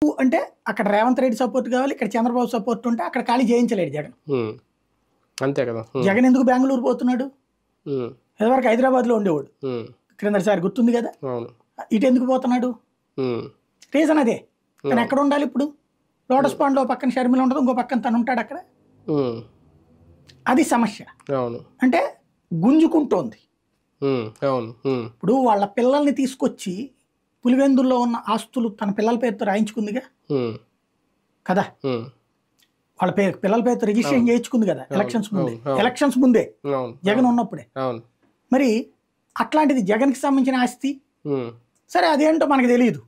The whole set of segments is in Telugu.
అంటే అక్కడ రేవంత్ రెడ్డి సపోర్ట్ కావాలి, ఇక్కడ చంద్రబాబు సపోర్ట్ ఉంటే అక్కడ ఖాళీ చేయించలేడు జగన్. అంతే కదా. జగన్ ఎందుకు బెంగళూరు పోతున్నాడు? ఇదివరకు హైదరాబాద్లో ఉండేవాడు క్రిందసారి, గుర్తుంది కదా. ఇటు ఎందుకు పోతున్నాడు? రీజన్ అదే. కానీ ఎక్కడ ఉండాలి ఇప్పుడు? లోటస్ పాండ్లో పక్కన షర్మిల ఉండదు, ఇంకో పక్కన తను ఉంటాడు అక్కడ. అది సమస్య. అంటే గుంజుకుంటోంది. ఇప్పుడు వాళ్ళ పిల్లల్ని తీసుకొచ్చి పులివెందుల్లో ఉన్న ఆస్తులు తన పిల్లల పేరుతో రాయించుకుందిగా కదా. వాళ్ళ పిల్లల పేరుతో రిజిస్ట్రేషన్ చేయించుకుంది కదా ఎలక్షన్స్ ముందే జగన్ ఉన్నప్పుడే. మరి అట్లాంటిది జగన్కి సంబంధించిన ఆస్తి సరే అదేంటో మనకు తెలియదు.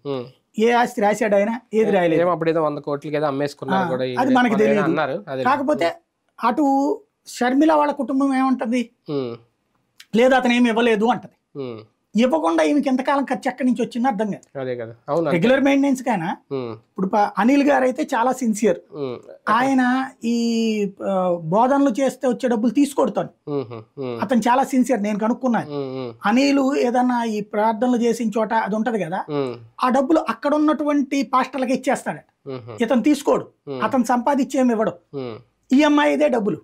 ఏ ఆస్తి రాశాడు ఆయన, ఏది రాయలేదు, అది మనకి తెలియదు. కాకపోతే అటు షర్మిల వాళ్ళ కుటుంబం ఏమంటది, లేదు అతను ఏమి ఇవ్వలేదు అంటది. ఇవ్వకుండా ఈమెకి ఎంతకాలం ఖర్చు ఎక్కడి నుంచి వచ్చిందో అర్థం కాదు. రెగ్యులర్ మెయింటెనెన్స్ కైనా ఇప్పుడు అనిల్ గారు అయితే చాలా సిన్సియర్. ఆయన ఈ బోధనలు చేస్తే వచ్చే డబ్బులు తీసుకొడతాను, అతను చాలా సిన్సియర్. నేను కనుక్కున్నాను. అనిల్ ఏదన్నా ఈ ప్రార్థనలు చేసిన చోట అది ఉంటది కదా, ఆ డబ్బులు అక్కడ ఉన్నటువంటి పాస్టర్లకి ఇచ్చేస్తాడు. ఇతను తీసుకోడు, అతను సంపాదించేమి ఇవ్వడు. ఈఎంఐ ఇదే డబ్బులు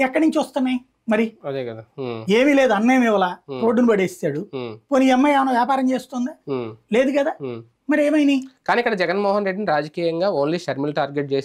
ఎక్కడి నుంచి వస్తున్నాయి మరి? ఏమీ లేదు, అన్నేమి ఇవ్వాల, రోడ్డును పడేస్తాడు. పోనీ అమ్మాయి ఏమైనా వ్యాపారం చేస్తుందా? లేదు కదా. మరి ఏమైనాయి? కానీ ఇక్కడ జగన్మోహన్ రెడ్డిని రాజకీయంగా ఓన్లీ షర్మిల టార్గెట్ చేసి